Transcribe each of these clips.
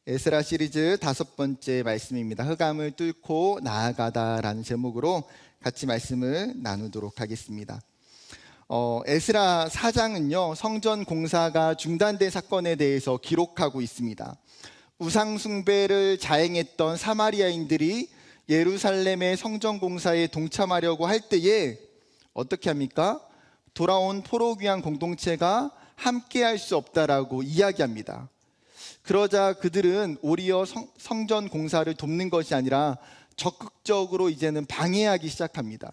에스라 시리즈 5번째 말씀입니다. 흑암을 뚫고 나아가다라는 제목으로 같이 말씀을 나누도록 하겠습니다. 에스라 4장은요, 성전 공사가 중단된 사건에 대해서 기록하고 있습니다. 우상 숭배를 자행했던 사마리아인들이 예루살렘의 성전 공사에 동참하려고 할 때에 어떻게 합니까? 돌아온 포로귀환 공동체가 함께할 수 없다라고 이야기합니다. 그러자 그들은 오히려 성전 공사를 돕는 것이 아니라 적극적으로 이제는 방해하기 시작합니다.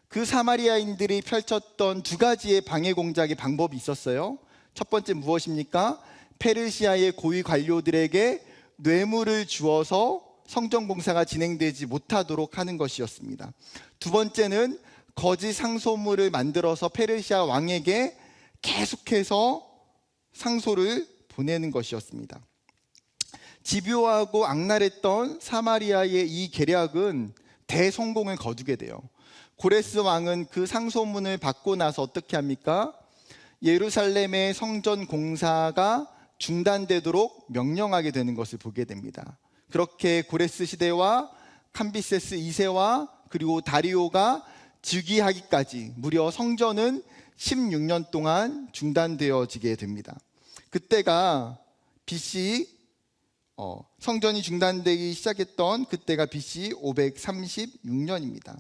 그 사마리아인들이 펼쳤던 두 가지의 방해 공작의 방법이 있었어요. 첫 번째 무엇입니까? 페르시아의 고위 관료들에게 뇌물을 주어서 성전 공사가 진행되지 못하도록 하는 것이었습니다. 두 번째는 거짓 상소물을 만들어서 페르시아 왕에게 계속해서 상소를 보내는 것이었습니다. 집요하고 악랄했던 사마리아의 이 계략은 대성공을 거두게 돼요. 고레스 왕은 그 상소문을 받고 나서 어떻게 합니까? 예루살렘의 성전 공사가 중단되도록 명령하게 되는 것을 보게 됩니다. 그렇게 고레스 시대와 캄비세스 2세와 그리고 다리오가 즉위하기까지 무려 성전은 16년 동안 중단되어지게 됩니다. 그때가 BC 성전이 중단되기 시작했던 그때가 BC 536년입니다.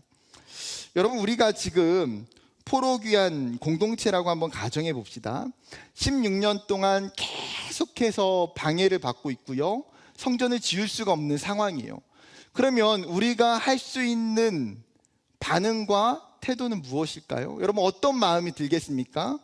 여러분, 우리가 지금 포로귀환 공동체라고 한번 가정해 봅시다. 16년 동안 계속해서 방해를 받고 있고요, 성전을 지을 수가 없는 상황이에요. 그러면 우리가 할 수 있는 반응과 태도는 무엇일까요? 여러분, 어떤 마음이 들겠습니까?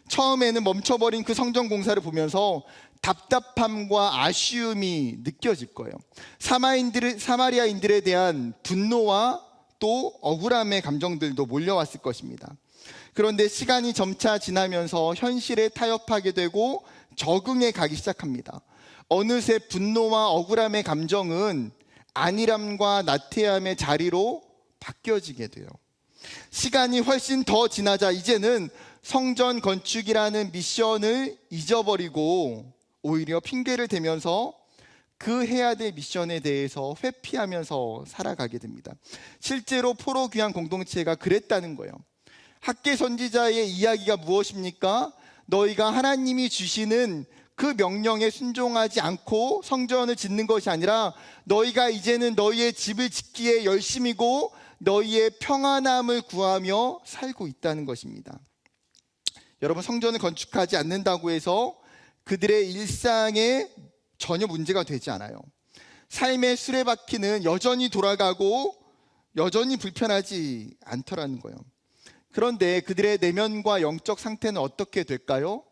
처음에는 멈춰버린 그 성전 공사를 보면서 답답함과 아쉬움이 느껴질 거예요. 사마리아인들에 대한 분노와 또 억울함의 감정들도 몰려왔을 것입니다. 그런데 시간이 점차 지나면서 현실에 타협하게 되고 적응해 가기 시작합니다. 어느새 분노와 억울함의 감정은 안일함과 나태함의 자리로 바뀌어지게 돼요. 시간이 훨씬 더 지나자 이제는 성전 건축이라는 미션을 잊어버리고 오히려 핑계를 대면서 그 해야 될 미션에 대해서 회피하면서 살아가게 됩니다. 실제로 포로귀환 공동체가 그랬다는 거예요. 학개 선지자의 이야기가 무엇입니까? 너희가 하나님이 주시는 그 명령에 순종하지 않고 성전을 짓는 것이 아니라 너희가 이제는 너희의 집을 짓기에 열심이고 너희의 평안함을 구하며 살고 있다는 것입니다. 여러분, 성전을 건축하지 않는다고 해서 그들의 일상에 전혀 문제가 되지 않아요. 삶의 수레바퀴는 여전히 돌아가고 여전히 불편하지 않더라는 거예요. 그런데 그들의 내면과 영적 상태는 어떻게 될까요?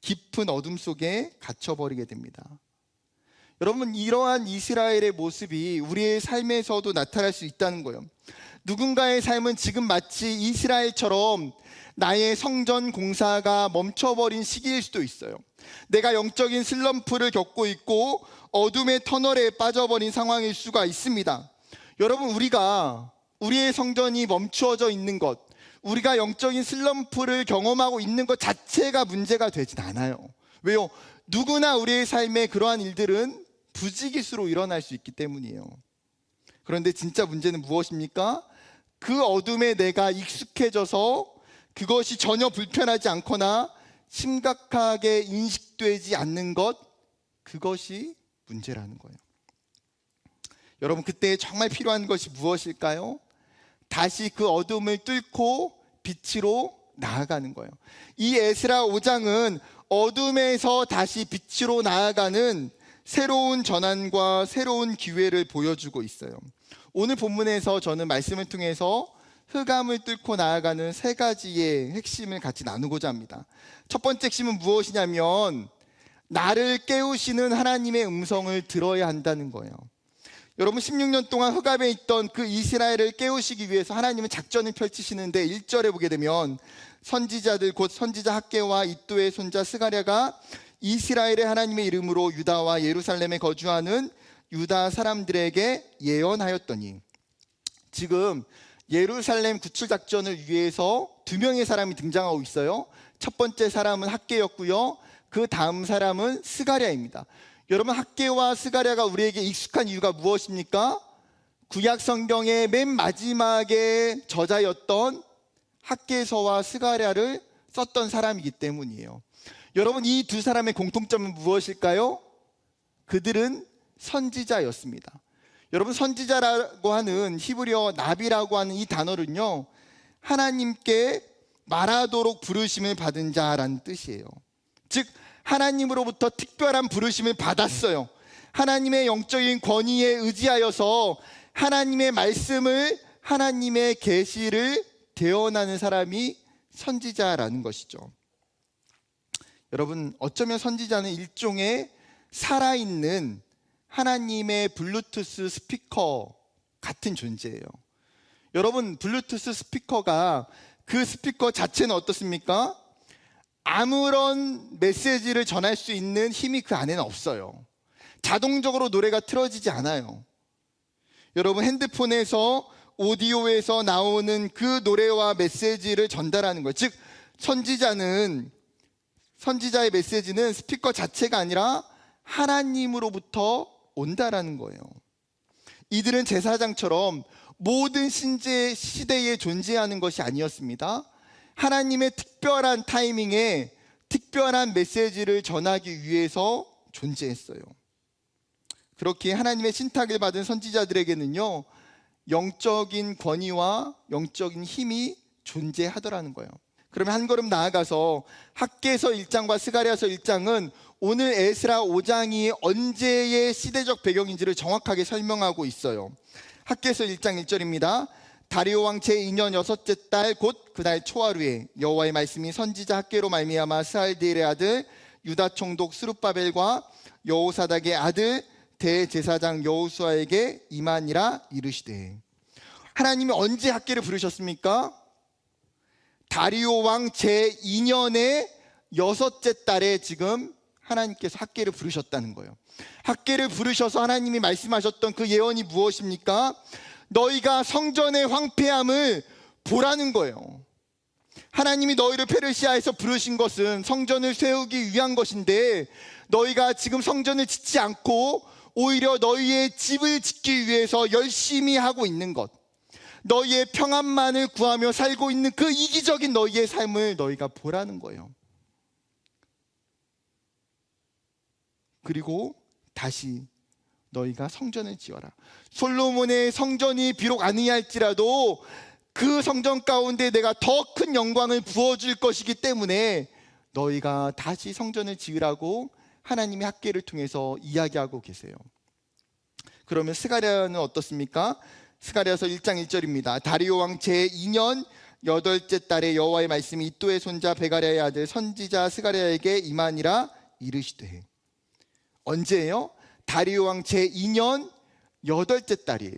깊은 어둠 속에 갇혀버리게 됩니다. 여러분, 이러한 이스라엘의 모습이 우리의 삶에서도 나타날 수 있다는 거예요. 누군가의 삶은 지금 마치 이스라엘처럼 나의 성전 공사가 멈춰버린 시기일 수도 있어요. 내가 영적인 슬럼프를 겪고 있고 어둠의 터널에 빠져버린 상황일 수가 있습니다. 여러분, 우리의 성전이 멈추어져 있는 것, 우리가 영적인 슬럼프를 경험하고 있는 것 자체가 문제가 되진 않아요. 왜요? 누구나 우리의 삶에 그러한 일들은 부지기수로 일어날 수 있기 때문이에요. 그런데 진짜 문제는 무엇입니까? 그 어둠에 내가 익숙해져서 그것이 전혀 불편하지 않거나 심각하게 인식되지 않는 것, 그것이 문제라는 거예요. 여러분, 그때 정말 필요한 것이 무엇일까요? 다시 그 어둠을 뚫고 빛으로 나아가는 거예요. 이 에스라 5장은 어둠에서 다시 빛으로 나아가는 새로운 전환과 새로운 기회를 보여주고 있어요. 오늘 본문에서 저는 말씀을 통해서 흑암을 뚫고 나아가는 세 가지의 핵심을 같이 나누고자 합니다. 첫 번째 핵심은 무엇이냐면 나를 깨우시는 하나님의 음성을 들어야 한다는 거예요. 여러분, 16년 동안 흑암에 있던 그 이스라엘을 깨우시기 위해서 하나님은 작전을 펼치시는데 1절에 보게 되면 선지자들 곧 선지자 학개와 이도의 손자 스가랴가 이스라엘의 하나님의 이름으로 유다와 예루살렘에 거주하는 유다 사람들에게 예언하였더니, 지금 예루살렘 구출 작전을 위해서 2명의 사람이 등장하고 있어요. 첫 번째 사람은 학개였고요, 그 다음 사람은 스가랴입니다. 여러분, 학개와 스가랴가 우리에게 익숙한 이유가 무엇입니까? 구약 성경의 맨 마지막에 저자였던 학개서와 스가랴를 썼던 사람이기 때문이에요. 여러분, 이 두 사람의 공통점은 무엇일까요? 그들은 선지자였습니다. 여러분, 선지자라고 하는 히브리어 나비라고 하는 이 단어는요, 하나님께 말하도록 부르심을 받은 자라는 뜻이에요. 즉, 하나님으로부터 특별한 부르심을 받았어요. 하나님의 영적인 권위에 의지하여서 하나님의 말씀을, 하나님의 계시를 대언하는 사람이 선지자라는 것이죠. 여러분, 어쩌면 선지자는 일종의 살아있는 하나님의 블루투스 스피커 같은 존재예요. 여러분, 블루투스 스피커가, 그 스피커 자체는 어떻습니까? 아무런 메시지를 전할 수 있는 힘이 그 안에는 없어요. 자동적으로 노래가 틀어지지 않아요. 여러분, 핸드폰에서 오디오에서 나오는 그 노래와 메시지를 전달하는 거예요. 즉, 선지자의 메시지는 스피커 자체가 아니라 하나님으로부터 온다라는 거예요. 이들은 제사장처럼 모든 시대에 존재하는 것이 아니었습니다. 하나님의 특별한 타이밍에 특별한 메시지를 전하기 위해서 존재했어요. 그렇게 하나님의 신탁을 받은 선지자들에게는요, 영적인 권위와 영적인 힘이 존재하더라는 거예요. 그러면 한 걸음 나아가서 학개서 1장과 스가랴서 1장은 오늘 에스라 5장이 언제의 시대적 배경인지를 정확하게 설명하고 있어요. 학개서 1장 1절입니다. 다리오 왕 제2년 여섯째 달 곧 그달 초하루에 여호와의 말씀이 선지자 학개로 말미암아 스알디엘의 아들 유다 총독 스룹바벨과 여호사닥의 아들 대제사장 여호수아에게 임하니라 이르시되. 하나님이 언제 학개를 부르셨습니까? 다리오 왕 제2년의 여섯째 달에 지금 하나님께서 학개를 부르셨다는 거예요. 학개를 부르셔서 하나님이 말씀하셨던 그 예언이 무엇입니까? 너희가 성전의 황폐함을 보라는 거예요. 하나님이 너희를 페르시아에서 부르신 것은 성전을 세우기 위한 것인데, 너희가 지금 성전을 짓지 않고 오히려 너희의 집을 짓기 위해서 열심히 하고 있는 것, 너희의 평안만을 구하며 살고 있는 그 이기적인 너희의 삶을 너희가 보라는 거예요. 그리고 다시 너희가 성전을 지어라. 솔로몬의 성전이 비록 아니할지라도 그 성전 가운데 내가 더 큰 영광을 부어줄 것이기 때문에 너희가 다시 성전을 지으라고 하나님의 학개를 통해서 이야기하고 계세요. 그러면 스가랴는 어떻습니까? 스가랴서 1장 1절입니다. 다리오 왕 제2년 여덟째 달에 여호와의 말씀이 이또의 손자 베가랴의 아들 선지자 스가랴에게 임하니라 이르시되. 언제예요? 다리오 왕 제2년 여덟째 달이에요.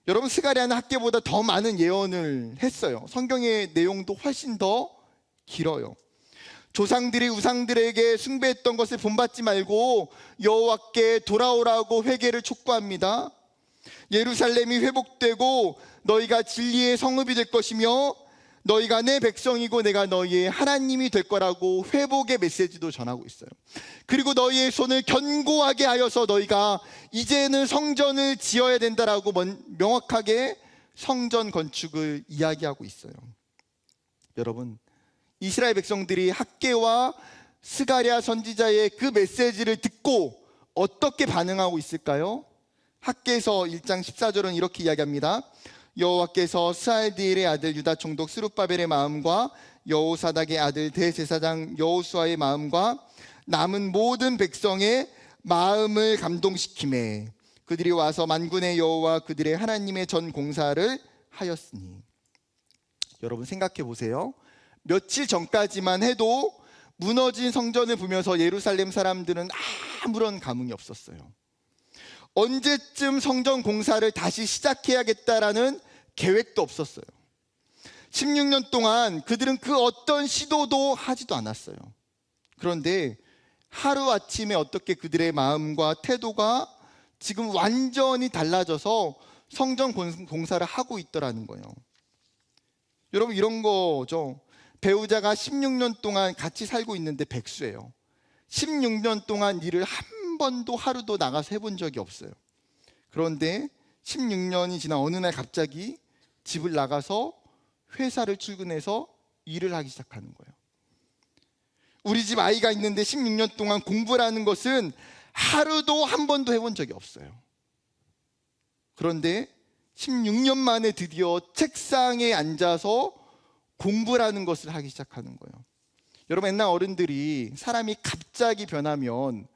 여러분, 스가랴는 학개보다 더 많은 예언을 했어요. 성경의 내용도 훨씬 더 길어요. 조상들이 우상들에게 숭배했던 것을 본받지 말고 여호와께 돌아오라고 회개를 촉구합니다. 예루살렘이 회복되고 너희가 진리의 성읍이 될 것이며 너희가 내 백성이고 내가 너희의 하나님이 될 거라고 회복의 메시지도 전하고 있어요. 그리고 너희의 손을 견고하게 하여서 너희가 이제는 성전을 지어야 된다라고 명확하게 성전 건축을 이야기하고 있어요. 여러분, 이스라엘 백성들이 학개와 스가랴 선지자의 그 메시지를 듣고 어떻게 반응하고 있을까요? 학개서 1장 14절은 이렇게 이야기합니다. 여호와께서 스알디엘의 아들 유다 총독 스룹바벨의 마음과 여호사닥의 아들 대제사장 여호수아의 마음과 남은 모든 백성의 마음을 감동시키매 그들이 와서 만군의 여호와 그들의 하나님의 전 공사를 하였으니. 여러분, 생각해 보세요. 며칠 전까지만 해도 무너진 성전을 보면서 예루살렘 사람들은 아무런 감흥이 없었어요. 언제쯤 성전 공사를 다시 시작해야겠다라는 계획도 없었어요. 16년 동안 그들은 그 어떤 시도도 하지도 않았어요. 그런데 하루아침에 어떻게 그들의 마음과 태도가 지금 완전히 달라져서 성전 공사를 하고 있더라는 거예요. 여러분, 이런 거죠. 배우자가 16년 동안 같이 살고 있는데 백수예요. 16년 동안 일을 한 번도 하루도 나가서 해본 적이 없어요. 그런데 16년이 지난 어느 날 갑자기 집을 나가서 회사를 출근해서 일을 하기 시작하는 거예요. 우리 집 아이가 있는데 16년 동안 공부라는 것은 하루도 한 번도 해본 적이 없어요. 그런데 16년 만에 드디어 책상에 앉아서 공부라는 것을 하기 시작하는 거예요. 여러분, 옛날 어른들이 사람이 갑자기 변하면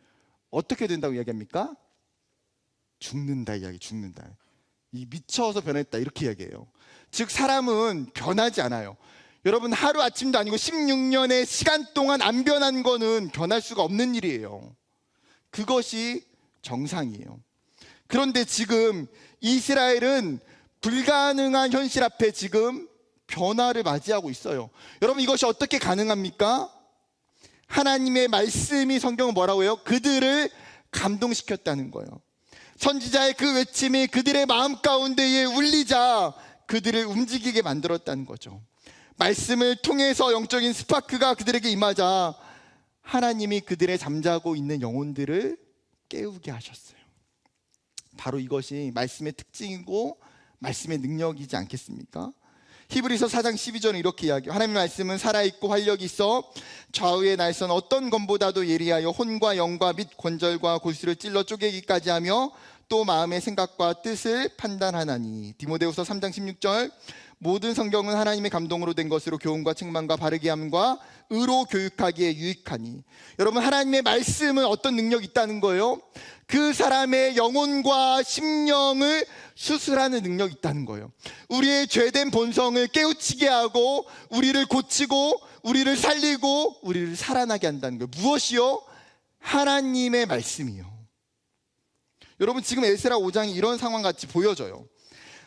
어떻게 된다고 이야기합니까? 죽는다 이야기, 죽는다. 이 미쳐서 변했다 이렇게 이야기해요. 즉 사람은 변하지 않아요. 여러분, 하루아침도 아니고 16년의 시간 동안 안 변한 거는 변할 수가 없는 일이에요. 그것이 정상이에요. 그런데 지금 이스라엘은 불가능한 현실 앞에 지금 변화를 맞이하고 있어요. 여러분, 이것이 어떻게 가능합니까? 하나님의 말씀이, 성경은 뭐라고 해요? 그들을 감동시켰다는 거예요. 선지자의 그 외침이 그들의 마음 가운데에 울리자 그들을 움직이게 만들었다는 거죠. 말씀을 통해서 영적인 스파크가 그들에게 임하자 하나님이 그들의 잠자고 있는 영혼들을 깨우게 하셨어요. 바로 이것이 말씀의 특징이고 말씀의 능력이지 않겠습니까? 히브리서 4장 12절은 이렇게 이야기해요. 하나님의 말씀은 살아있고 활력이 있어 좌우의 날선 어떤 검보다도 예리하여 혼과 영과 및 관절과 골수를 찔러 쪼개기까지 하며 또 마음의 생각과 뜻을 판단하나니. 디모데후서 3장 16절, 모든 성경은 하나님의 감동으로 된 것으로 교훈과 책망과 바르게 함과 의로 교육하기에 유익하니. 여러분, 하나님의 말씀은 어떤 능력이 있다는 거예요? 그 사람의 영혼과 심령을 수술하는 능력이 있다는 거예요. 우리의 죄된 본성을 깨우치게 하고 우리를 고치고 우리를 살리고 우리를 살아나게 한다는 거예요. 무엇이요? 하나님의 말씀이요. 여러분, 지금 에스라 5장이 이런 상황 같이 보여져요.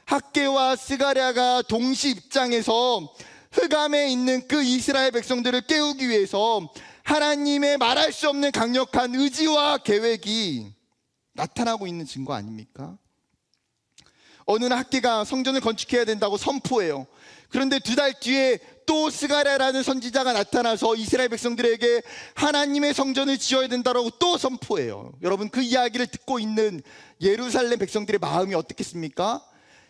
학개와 스가랴가 동시 입장에서 흑암에 있는 그 이스라엘 백성들을 깨우기 위해서 하나님의 말할 수 없는 강력한 의지와 계획이 나타나고 있는 증거 아닙니까? 어느 날 학개가 성전을 건축해야 된다고 선포해요. 그런데 2달 뒤에 또 스가랴라는 선지자가 나타나서 이스라엘 백성들에게 하나님의 성전을 지어야 된다고 또 선포해요. 여러분, 그 이야기를 듣고 있는 예루살렘 백성들의 마음이 어떻겠습니까?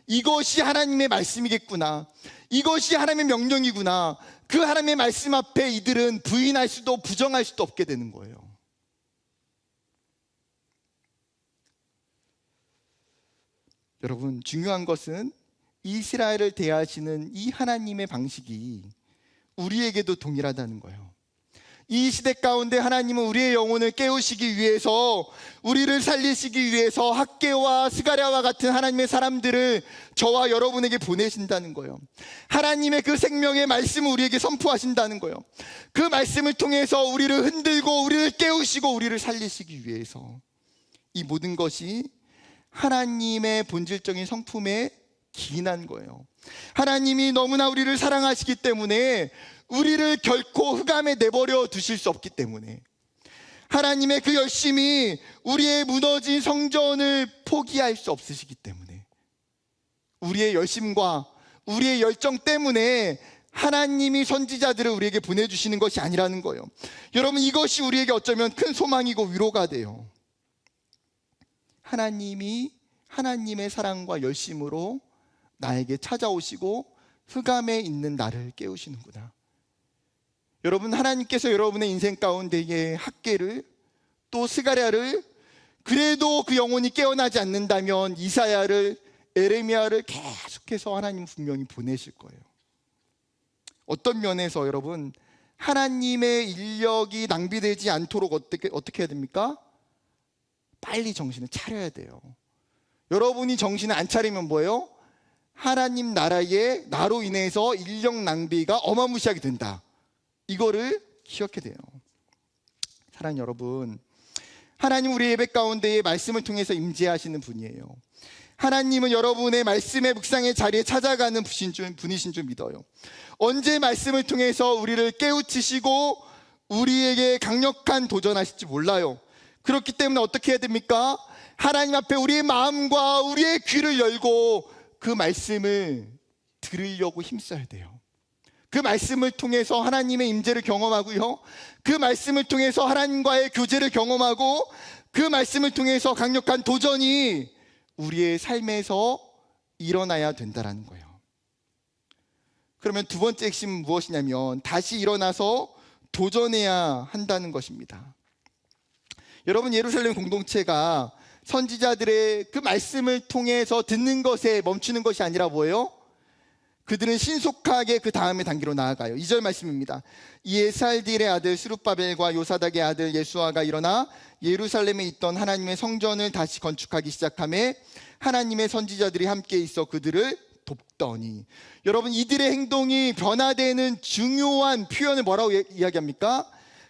이것이 하나님의 말씀이겠구나, 이것이 하나님의 명령이구나. 그 하나님의 말씀 앞에 이들은 부인할 수도 부정할 수도 없게 되는 거예요. 여러분, 중요한 것은 이스라엘을 대하시는 이 하나님의 방식이 우리에게도 동일하다는 거예요. 이 시대 가운데 하나님은 우리의 영혼을 깨우시기 위해서, 우리를 살리시기 위해서 학개와 스가랴와 같은 하나님의 사람들을 저와 여러분에게 보내신다는 거예요. 하나님의 그 생명의 말씀을 우리에게 선포하신다는 거예요. 그 말씀을 통해서 우리를 흔들고 우리를 깨우시고 우리를 살리시기 위해서. 이 모든 것이 하나님의 본질적인 성품에 기인한 거예요. 하나님이 너무나 우리를 사랑하시기 때문에 우리를 결코 흑암에 내버려 두실 수 없기 때문에, 하나님의 그 열심이 우리의 무너진 성전을 포기할 수 없으시기 때문에, 우리의 열심과 우리의 열정 때문에 하나님이 선지자들을 우리에게 보내주시는 것이 아니라는 거예요. 여러분, 이것이 우리에게 어쩌면 큰 소망이고 위로가 돼요. 하나님이 하나님의 사랑과 열심으로 나에게 찾아오시고 흑암에 있는 나를 깨우시는구나. 여러분, 하나님께서 여러분의 인생 가운데에 학개를, 또 스가랴를, 그래도 그 영혼이 깨어나지 않는다면 이사야를, 에레미야를 계속해서 하나님 분명히 보내실 거예요. 어떤 면에서 여러분, 하나님의 인력이 낭비되지 않도록 어떻게 해야 됩니까? 빨리 정신을 차려야 돼요. 여러분이 정신을 안 차리면 뭐예요? 하나님 나라에 나로 인해서 인력 낭비가 어마무시하게 된다. 이거를 기억해야 돼요. 사랑하는 여러분, 하나님 우리 예배 가운데에 말씀을 통해서 임재하시는 분이에요. 하나님은 여러분의 말씀의 묵상의 자리에 찾아가는 분이신 줄 믿어요. 언제 말씀을 통해서 우리를 깨우치시고 우리에게 강력한 도전하실지 몰라요. 그렇기 때문에 어떻게 해야 됩니까? 하나님 앞에 우리의 마음과 우리의 귀를 열고 그 말씀을 들으려고 힘써야 돼요. 그 말씀을 통해서 하나님의 임재를 경험하고요, 그 말씀을 통해서 하나님과의 교제를 경험하고, 그 말씀을 통해서 강력한 도전이 우리의 삶에서 일어나야 된다라는 거예요. 그러면 두 번째 핵심은 무엇이냐면 다시 일어나서 도전해야 한다는 것입니다. 여러분, 예루살렘 공동체가 선지자들의 그 말씀을 통해서 듣는 것에 멈추는 것이 아니라 뭐예요? 그들은 신속하게 그 다음의 단계로 나아가요. 2절 말씀입니다. 이에 살디엘의 아들 스룹바벨과 요사닥의 아들 예수아가 일어나 예루살렘에 있던 하나님의 성전을 다시 건축하기 시작하며 하나님의 선지자들이 함께 있어 그들을 돕더니. 여러분, 이들의 행동이 변화되는 중요한 표현을 뭐라고 이야기합니까?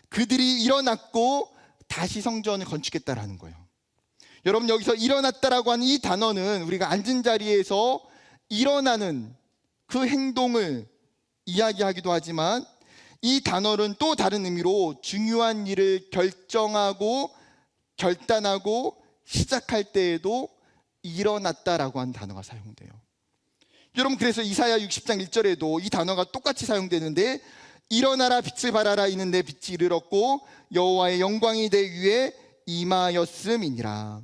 그들이 일어났고 다시 성전을 건축했다라는 거예요. 여러분, 여기서 일어났다라고 하는 이 단어는 우리가 앉은 자리에서 일어나는 그 행동을 이야기하기도 하지만 이 단어는 또 다른 의미로 중요한 일을 결정하고 결단하고 시작할 때에도 일어났다라고 하는 단어가 사용돼요. 여러분, 그래서 이사야 60장 1절에도 이 단어가 똑같이 사용되는데 일어나라 빛을 발하라 이는 내 빛이 이르렀고 여호와의 영광이 내 위에 임하였음이니라.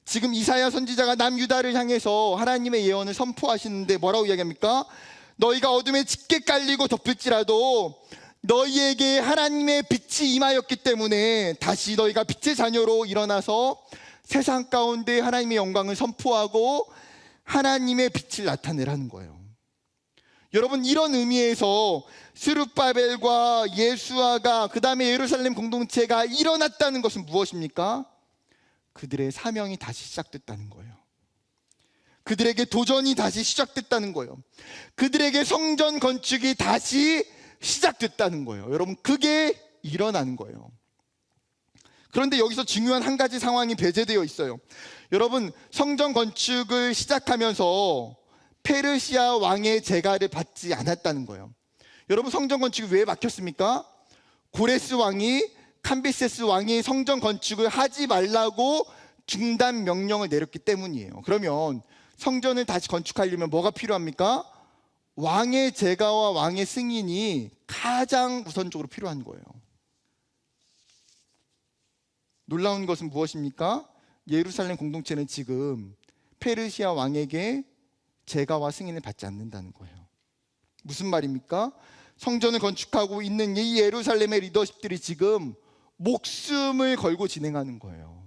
지금 이사야 선지자가 남유다를 향해서 하나님의 예언을 선포하시는데 뭐라고 이야기합니까? 너희가 어둠에 짙게 깔리고 덮일지라도 너희에게 하나님의 빛이 임하였기 때문에 다시 너희가 빛의 자녀로 일어나서 세상 가운데 하나님의 영광을 선포하고 하나님의 빛을 나타내라는 거예요. 여러분, 이런 의미에서 스룹바벨과 예수아가 그 다음에 예루살렘 공동체가 일어났다는 것은 무엇입니까? 그들의 사명이 다시 시작됐다는 거예요. 그들에게 도전이 다시 시작됐다는 거예요. 그들에게 성전 건축이 다시 시작됐다는 거예요. 여러분, 그게 일어나는 거예요. 그런데 여기서 중요한 한 가지 상황이 배제되어 있어요. 여러분, 성전 건축을 시작하면서 페르시아 왕의 제가를 받지 않았다는 거예요. 여러분, 성전 건축이 왜 막혔습니까? 고레스 왕이 캄비세스 왕이 성전 건축을 하지 말라고 중단 명령을 내렸기 때문이에요. 그러면 성전을 다시 건축하려면 뭐가 필요합니까? 왕의 제가와 왕의 승인이 가장 우선적으로 필요한 거예요. 놀라운 것은 무엇입니까? 예루살렘 공동체는 지금 페르시아 왕에게 제가와 승인을 받지 않는다는 거예요. 무슨 말입니까? 성전을 건축하고 있는 이 예루살렘의 리더십들이 지금 목숨을 걸고 진행하는 거예요.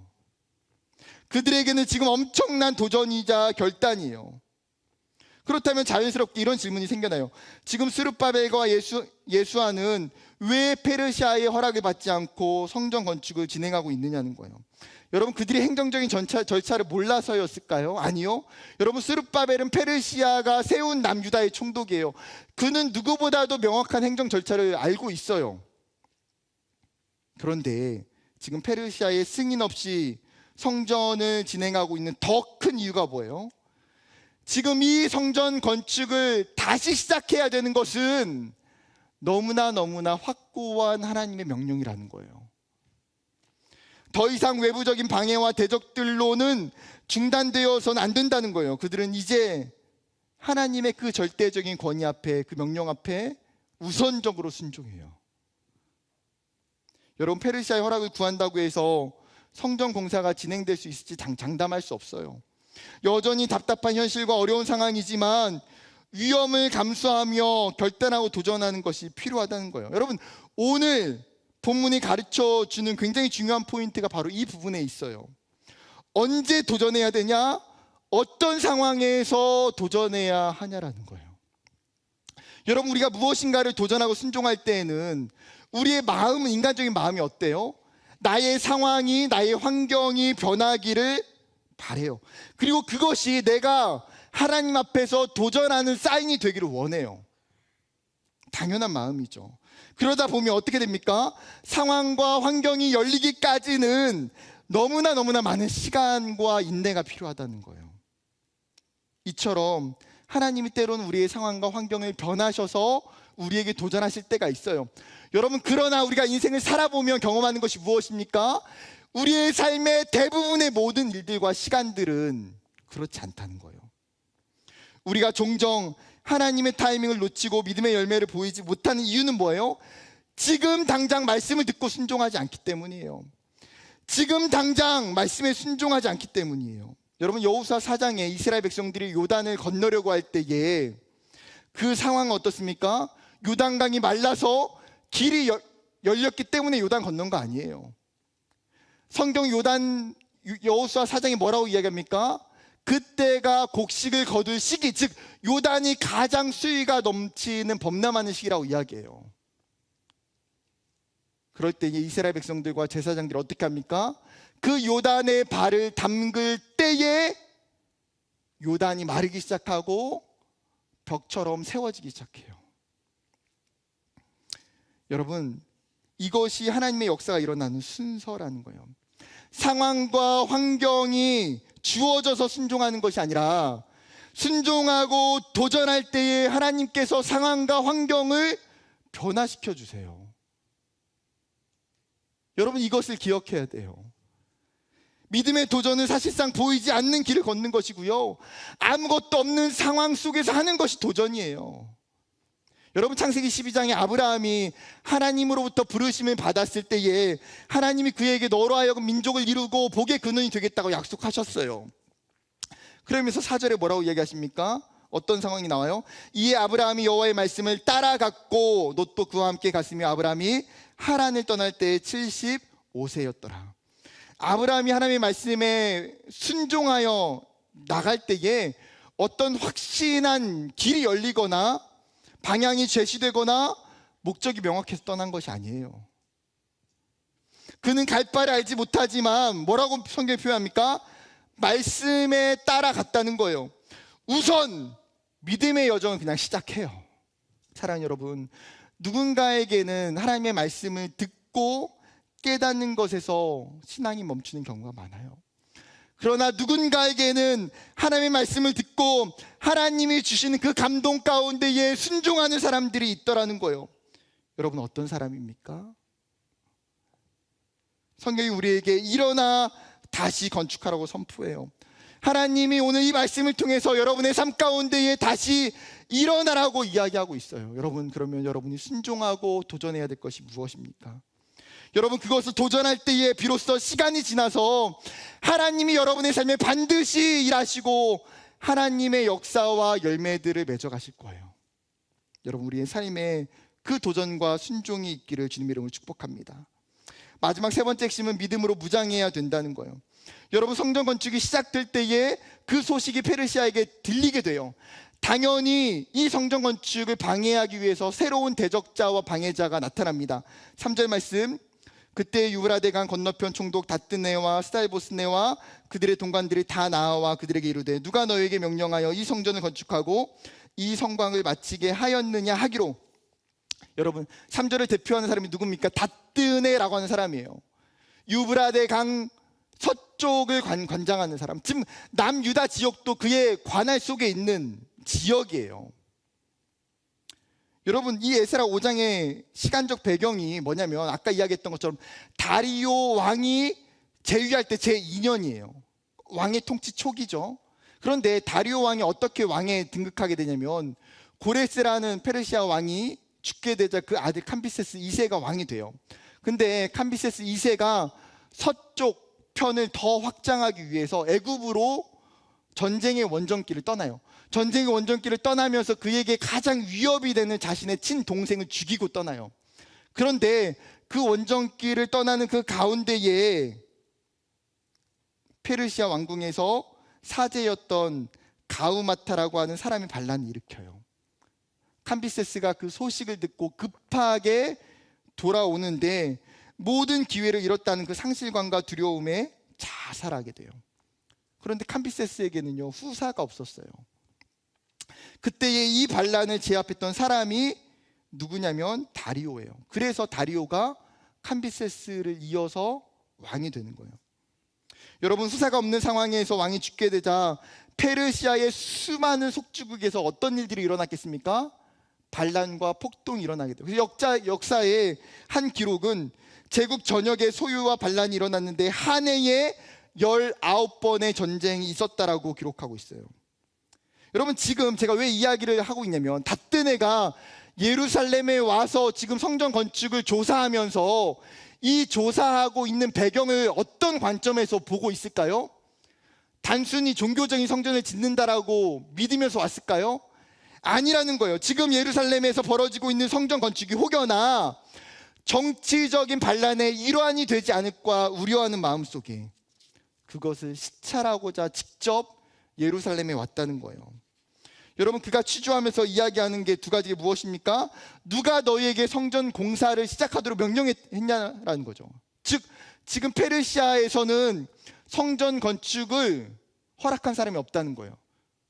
그들에게는 지금 엄청난 도전이자 결단이에요. 그렇다면 자연스럽게 이런 질문이 생겨나요. 지금 스룹바벨과 예수아는 왜 페르시아의 허락을 받지 않고 성전 건축을 진행하고 있느냐는 거예요. 여러분, 그들이 행정적인 절차를 몰라서였을까요? 아니요. 여러분, 스룹바벨은 페르시아가 세운 남유다의 총독이에요. 그는 누구보다도 명확한 행정 절차를 알고 있어요. 그런데 지금 페르시아의 승인 없이 성전을 진행하고 있는 더 큰 이유가 뭐예요? 지금 이 성전 건축을 다시 시작해야 되는 것은 너무나 확고한 하나님의 명령이라는 거예요. 더 이상 외부적인 방해와 대적들로는 중단되어서는 안 된다는 거예요. 그들은 이제 하나님의 그 절대적인 권위 앞에, 그 명령 앞에 우선적으로 순종해요. 여러분, 페르시아의 허락을 구한다고 해서 성전 공사가 진행될 수 있을지 장담할 수 없어요. 여전히 답답한 현실과 어려운 상황이지만 위험을 감수하며 결단하고 도전하는 것이 필요하다는 거예요. 여러분, 오늘 본문이 가르쳐 주는 굉장히 중요한 포인트가 바로 이 부분에 있어요. 언제 도전해야 되냐? 어떤 상황에서 도전해야 하냐라는 거예요. 여러분, 우리가 무엇인가를 도전하고 순종할 때에는 우리의 마음은, 인간적인 마음이 어때요? 나의 상황이, 나의 환경이 변하기를 바래요. 그리고 그것이 내가 하나님 앞에서 도전하는 사인이 되기를 원해요. 당연한 마음이죠. 그러다 보면 어떻게 됩니까? 상황과 환경이 열리기까지는 너무나 많은 시간과 인내가 필요하다는 거예요. 이처럼 하나님이 때로는 우리의 상황과 환경을 변하셔서 우리에게 도전하실 때가 있어요. 여러분, 그러나 우리가 인생을 살아보면 경험하는 것이 무엇입니까? 우리의 삶의 대부분의 모든 일들과 시간들은 그렇지 않다는 거예요. 우리가 종종 하나님의 타이밍을 놓치고 믿음의 열매를 보이지 못하는 이유는 뭐예요? 지금 당장 말씀을 듣고 순종하지 않기 때문이에요. 지금 당장 말씀에 순종하지 않기 때문이에요. 여러분, 여호수아 4장에 이스라엘 백성들이 요단을 건너려고 할 때에 그 상황은 어떻습니까? 요단강이 말라서 길이 열렸기 때문에 요단 건넌 거 아니에요. 성경 여호수아 4장이 뭐라고 이야기합니까? 그때가 곡식을 거둘 시기, 즉 요단이 가장 수위가 넘치는 범람하는 시기라고 이야기해요. 그럴 때 이스라엘 백성들과 제사장들이 어떻게 합니까? 그 요단의 발을 담글 때에 요단이 마르기 시작하고 벽처럼 세워지기 시작해요. 여러분, 이것이 하나님의 역사가 일어나는 순서라는 거예요. 상황과 환경이 주어져서 순종하는 것이 아니라 순종하고 도전할 때에 하나님께서 상황과 환경을 변화시켜 주세요. 여러분, 이것을 기억해야 돼요. 믿음의 도전은 사실상 보이지 않는 길을 걷는 것이고요, 아무것도 없는 상황 속에서 하는 것이 도전이에요. 여러분, 창세기 12장에 아브라함이 하나님으로부터 부르심을 받았을 때에 하나님이 그에게 너로 하여금 민족을 이루고 복의 근원이 되겠다고 약속하셨어요. 그러면서 4절에 뭐라고 얘기하십니까? 어떤 상황이 나와요? 이에 아브라함이 여호와의 말씀을 따라갔고 롯도 그와 함께 갔으며 아브라함이 하란을 떠날 때 75세였더라. 아브라함이 하나님의 말씀에 순종하여 나갈 때에 어떤 확신한 길이 열리거나 방향이 제시되거나 목적이 명확해서 떠난 것이 아니에요. 그는 갈 바를 알지 못하지만 뭐라고 성경이 표현합니까? 말씀에 따라갔다는 거예요. 우선 믿음의 여정을 그냥 시작해요. 사랑하는 여러분, 누군가에게는 하나님의 말씀을 듣고 깨닫는 것에서 신앙이 멈추는 경우가 많아요. 그러나 누군가에게는 하나님의 말씀을 듣고 하나님이 주시는 그 감동 가운데에 순종하는 사람들이 있더라는 거예요. 여러분, 어떤 사람입니까? 성경이 우리에게 일어나 다시 건축하라고 선포해요. 하나님이 오늘 이 말씀을 통해서 여러분의 삶 가운데에 다시 일어나라고 이야기하고 있어요. 여러분, 그러면 여러분이 순종하고 도전해야 될 것이 무엇입니까? 여러분, 그것을 도전할 때에 비로소 시간이 지나서 하나님이 여러분의 삶에 반드시 일하시고 하나님의 역사와 열매들을 맺어가실 거예요. 여러분, 우리의 삶에 그 도전과 순종이 있기를 주님의 이름으로 축복합니다. 마지막 세 번째 핵심은 믿음으로 무장해야 된다는 거예요. 여러분, 성전 건축이 시작될 때에 그 소식이 페르시아에게 들리게 돼요. 당연히 이 성전 건축을 방해하기 위해서 새로운 대적자와 방해자가 나타납니다. 3절 말씀, 그때 유브라데강 건너편 총독 다뜨네와 스달보스네와 그들의 동관들이 다 나와 그들에게 이르되 누가 너에게 명령하여 이 성전을 건축하고 이 성곽을 마치게 하였느냐 하기로. 여러분, 3절을 대표하는 사람이 누굽니까? 다뜨네라고 하는 사람이에요. 유브라데강 서쪽을 관장하는 사람, 즉 남유다 지역도 그의 관할 속에 있는 지역이에요. 여러분, 이 에스라 5장의 시간적 배경이 뭐냐면 아까 이야기했던 것처럼 다리오 왕이 재위할 때 제2년이에요. 왕의 통치 초기죠. 그런데 다리오 왕이 어떻게 왕에 등극하게 되냐면 고레스라는 페르시아 왕이 죽게 되자 그 아들 캄비세스 2세가 왕이 돼요. 근데 캄비세스 2세가 서쪽 편을 더 확장하기 위해서 애굽으로 전쟁의 원정길을 떠나요. 전쟁의 원정길을 떠나면서 그에게 가장 위협이 되는 자신의 친동생을 죽이고 떠나요. 그런데 그 원정길을 떠나는 그 가운데에 페르시아 왕궁에서 사제였던 가우마타라고 하는 사람이 반란을 일으켜요. 캄비세스가 그 소식을 듣고 급하게 돌아오는데 모든 기회를 잃었다는 그 상실감과 두려움에 자살하게 돼요. 그런데 캄비세스에게는요, 후사가 없었어요. 그때에 이 반란을 제압했던 사람이 누구냐면 다리오예요. 그래서 다리오가 캄비세스를 이어서 왕이 되는 거예요. 여러분, 후사가 없는 상황에서 왕이 죽게 되자 페르시아의 수많은 속주국에서 어떤 일들이 일어났겠습니까? 반란과 폭동이 일어나게 돼요. 그래서 역사의 한 기록은 제국 전역에 소유와 반란이 일어났는데 한 해에 19번의 전쟁이 있었다라고 기록하고 있어요. 여러분, 지금 제가 왜 이야기를 하고 있냐면 다뜨네가 예루살렘에 와서 지금 성전 건축을 조사하면서 이 조사하고 있는 배경을 어떤 관점에서 보고 있을까요? 단순히 종교적인 성전을 짓는다라고 믿으면서 왔을까요? 아니라는 거예요. 지금 예루살렘에서 벌어지고 있는 성전 건축이 혹여나 정치적인 반란의 일환이 되지 않을까 우려하는 마음속에 그것을 시찰하고자 직접 예루살렘에 왔다는 거예요. 여러분, 그가 취조하면서 이야기하는 게 두 가지가 무엇입니까? 누가 너희에게 성전 공사를 시작하도록 명령했냐라는 거죠. 즉 지금 페르시아에서는 성전 건축을 허락한 사람이 없다는 거예요.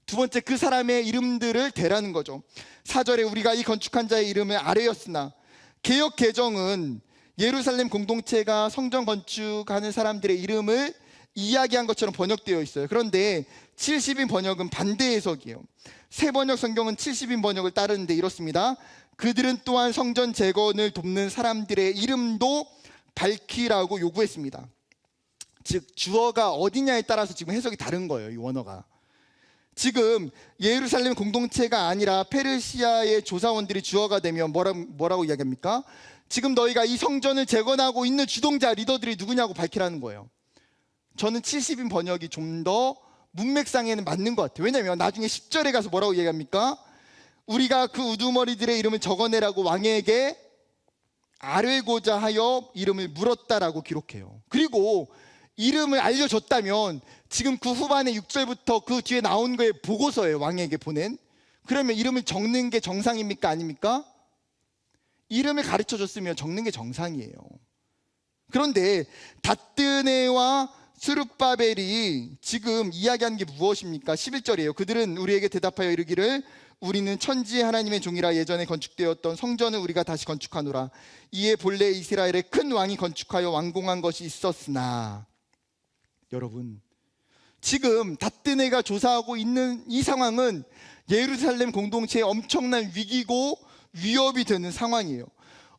두 번째, 그 사람의 이름들을 대라는 거죠. 4절에 우리가 이 건축한 자의 이름을 아뢰었으나, 개역 개정은 예루살렘 공동체가 성전 건축하는 사람들의 이름을 이야기한 것처럼 번역되어 있어요. 그런데 70인 번역은 반대 해석이에요. 새 번역 성경은 70인 번역을 따르는데 이렇습니다. 그들은 또한 성전 재건을 돕는 사람들의 이름도 밝히라고 요구했습니다. 즉 주어가 어디냐에 따라서 지금 해석이 다른 거예요. 이 원어가 지금 예루살렘 공동체가 아니라 페르시아의 조사원들이 주어가 되면 뭐라고 이야기합니까? 지금 너희가 이 성전을 재건하고 있는 주동자 리더들이 누구냐고 밝히라는 거예요. 저는 70인 번역이 좀 더 문맥상에는 맞는 것 같아요. 왜냐하면 나중에 10절에 가서 뭐라고 얘기합니까? 우리가 그 우두머리들의 이름을 적어내라고 왕에게 아뢰고자 하여 이름을 물었다라고 기록해요. 그리고 이름을 알려줬다면 지금 그 후반에 6절부터 그 뒤에 나온 거에 보고서예요. 왕에게 보낸. 그러면 이름을 적는 게 정상입니까? 아닙니까? 이름을 가르쳐줬으면 적는 게 정상이에요. 그런데 닷드네와 스룹바벨이 지금 이야기하는 게 무엇입니까? 11절이에요. 그들은 우리에게 대답하여 이르기를 우리는 천지의 하나님의 종이라 예전에 건축되었던 성전을 우리가 다시 건축하노라. 이에 본래 이스라엘의 큰 왕이 건축하여 완공한 것이 있었으나. 여러분, 지금 닷드네가 조사하고 있는 이 상황은 예루살렘 공동체의 엄청난 위기고 위협이 되는 상황이에요.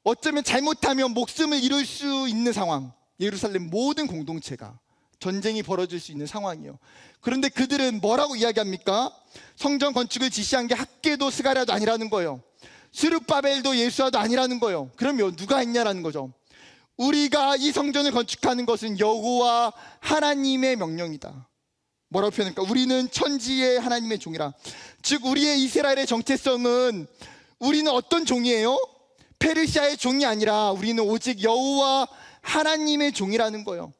어쩌면 잘못하면 목숨을 잃을 수 있는 상황. 예루살렘 모든 공동체가 전쟁이 벌어질 수 있는 상황이에요. 그런데 그들은 뭐라고 이야기합니까? 성전 건축을 지시한 게 학개도 스가랴도 아니라는 거예요. 스룹바벨도 예수아도 아니라는 거예요. 그러면 누가 했냐라는 거죠. 우리가 이 성전을 건축하는 것은 여호와 하나님의 명령이다. 뭐라고 표현할까? 우리는 천지의 하나님의 종이라. 즉 우리의 이스라엘의 정체성은 우리는 어떤 종이에요? 페르시아의 종이 아니라 우리는 오직 여호와 하나님의 종이라는 거예요.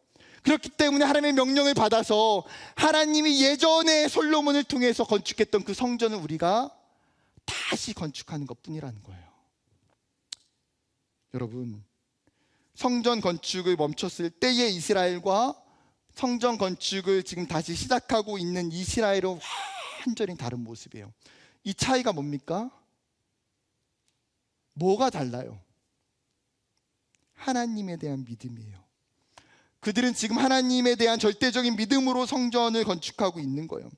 그렇기 때문에 하나님의 명령을 받아서 하나님이 예전에 솔로몬을 통해서 건축했던 그 성전을 우리가 다시 건축하는 것뿐이라는 거예요. 여러분, 성전 건축을 멈췄을 때의 이스라엘과 성전 건축을 지금 다시 시작하고 있는 이스라엘은 완전히 다른 모습이에요. 이 차이가 뭡니까? 뭐가 달라요? 하나님에 대한 믿음이에요. 그들은 지금 하나님에 대한 절대적인 믿음으로 성전을 건축하고 있는 거예요.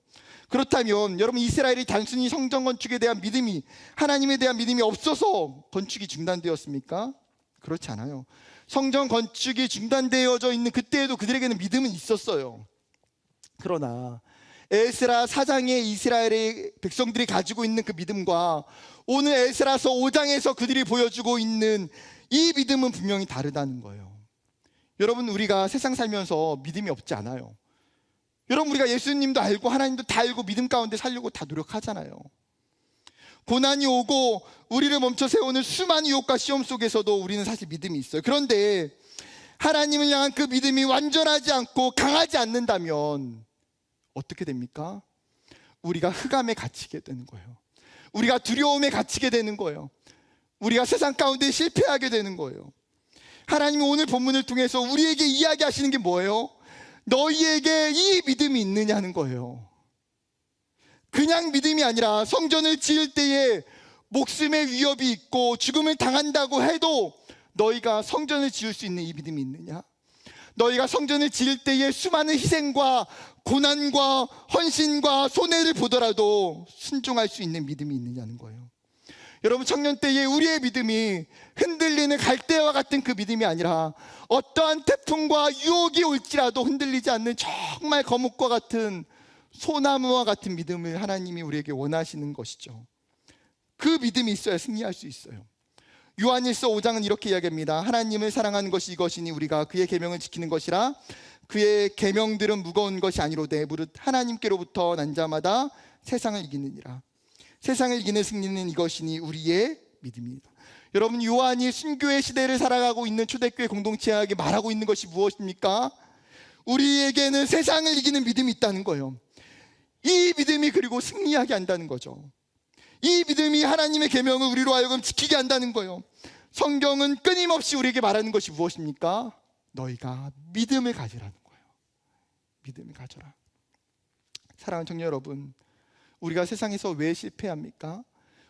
그렇다면 여러분, 이스라엘이 단순히 성전 건축에 대한 믿음이, 하나님에 대한 믿음이 없어서 건축이 중단되었습니까? 그렇지 않아요. 성전 건축이 중단되어져 있는 그때에도 그들에게는 믿음은 있었어요. 그러나 에스라 4장의 이스라엘의 백성들이 가지고 있는 그 믿음과 오늘 에스라서 5장에서 그들이 보여주고 있는 이 믿음은 분명히 다르다는 거예요. 여러분, 우리가 세상 살면서 믿음이 없지 않아요. 여러분, 우리가 예수님도 알고 하나님도 다 알고 믿음 가운데 살려고 다 노력하잖아요. 고난이 오고 우리를 멈춰 세우는 수많은 유혹과 시험 속에서도 우리는 사실 믿음이 있어요. 그런데 하나님을 향한 그 믿음이 완전하지 않고 강하지 않는다면 어떻게 됩니까? 우리가 흑암에 갇히게 되는 거예요. 우리가 두려움에 갇히게 되는 거예요. 우리가 세상 가운데 실패하게 되는 거예요. 하나님이 오늘 본문을 통해서 우리에게 이야기하시는 게 뭐예요? 너희에게 이 믿음이 있느냐는 거예요. 그냥 믿음이 아니라 성전을 지을 때에 목숨의 위협이 있고 죽음을 당한다고 해도 너희가 성전을 지을 수 있는 이 믿음이 있느냐? 너희가 성전을 지을 때에 수많은 희생과 고난과 헌신과 손해를 보더라도 순종할 수 있는 믿음이 있느냐는 거예요. 여러분, 청년 때에 우리의 믿음이 흔들리는 갈대와 같은 그 믿음이 아니라 어떠한 태풍과 유혹이 올지라도 흔들리지 않는 정말 거뭇과 같은 소나무와 같은 믿음을 하나님이 우리에게 원하시는 것이죠. 그 믿음이 있어야 승리할 수 있어요. 요한일서 5장은 이렇게 이야기합니다. 하나님을 사랑하는 것이 이것이니 우리가 그의 계명을 지키는 것이라. 그의 계명들은 무거운 것이 아니로되 무릇 하나님께로부터 난 자마다 세상을 이기느니라. 세상을 이기는 승리는 이것이니 우리의 믿음이다. 여러분, 요한이 순교의 시대를 살아가고 있는 초대교회 공동체에게 말하고 있는 것이 무엇입니까? 우리에게는 세상을 이기는 믿음이 있다는 거예요. 이 믿음이 그리고 승리하게 한다는 거죠. 이 믿음이 하나님의 계명을 우리로 하여금 지키게 한다는 거예요. 성경은 끊임없이 우리에게 말하는 것이 무엇입니까? 너희가 믿음을 가지라는 거예요. 믿음을 가져라. 사랑하는 청년 여러분, 우리가 세상에서 왜 실패합니까?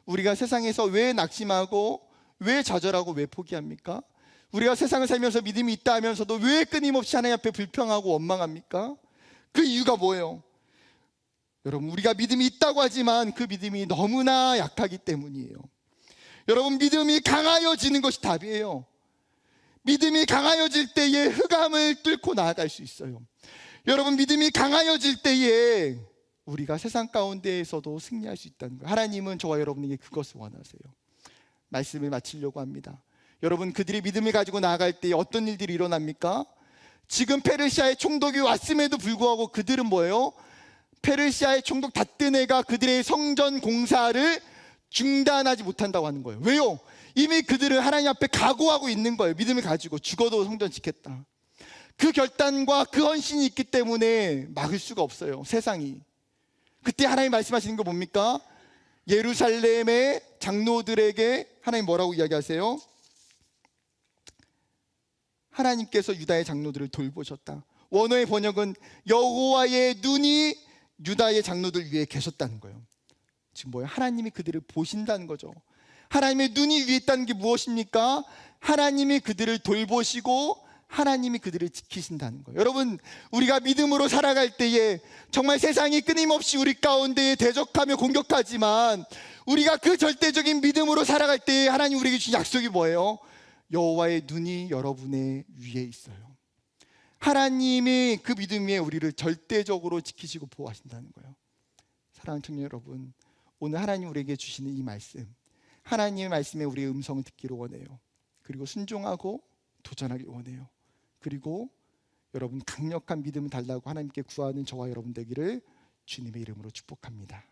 우리가 세상에서 왜 낙심하고 왜 좌절하고 왜 포기합니까? 우리가 세상을 살면서 믿음이 있다 하면서도 왜 끊임없이 하나님 앞에 불평하고 원망합니까? 그 이유가 뭐예요? 여러분, 우리가 믿음이 있다고 하지만 그 믿음이 너무나 약하기 때문이에요. 여러분, 믿음이 강하여지는 것이 답이에요. 믿음이 강하여질 때에 흑암을 뚫고 나아갈 수 있어요. 여러분, 믿음이 강하여질 때에 우리가 세상 가운데에서도 승리할 수 있다는 거예요. 하나님은 저와 여러분에게 그것을 원하세요. 말씀을 마치려고 합니다. 여러분, 그들이 믿음을 가지고 나아갈 때 어떤 일들이 일어납니까? 지금 페르시아의 총독이 왔음에도 불구하고 그들은 뭐예요? 페르시아의 총독 다뜨네가 그들의 성전 공사를 중단하지 못한다고 하는 거예요. 왜요? 이미 그들은 하나님 앞에 각오하고 있는 거예요. 믿음을 가지고 죽어도 성전 짓겠다. 그 결단과 그 헌신이 있기 때문에 막을 수가 없어요, 세상이. 그때 하나님 말씀하시는 거 뭡니까? 예루살렘의 장로들에게 하나님 뭐라고 이야기하세요? 하나님께서 유다의 장로들을 돌보셨다. 원어의 번역은 여호와의 눈이 유다의 장로들 위에 계셨다는 거예요. 지금 뭐예요? 하나님이 그들을 보신다는 거죠. 하나님의 눈이 위에 있다는 게 무엇입니까? 하나님이 그들을 돌보시고 하나님이 그들을 지키신다는 거예요. 여러분, 우리가 믿음으로 살아갈 때에 정말 세상이 끊임없이 우리 가운데에 대적하며 공격하지만 우리가 그 절대적인 믿음으로 살아갈 때에 하나님 우리에게 주신 약속이 뭐예요? 여호와의 눈이 여러분의 위에 있어요. 하나님이 그 믿음 위에 우리를 절대적으로 지키시고 보호하신다는 거예요. 사랑하는 청년 여러분, 오늘 하나님 우리에게 주시는 이 말씀, 하나님의 말씀에 우리의 음성을 듣기를 원해요. 그리고 순종하고 도전하길 원해요. 그리고 여러분, 강력한 믿음을 달라고 하나님께 구하는 저와 여러분 되기를 주님의 이름으로 축복합니다.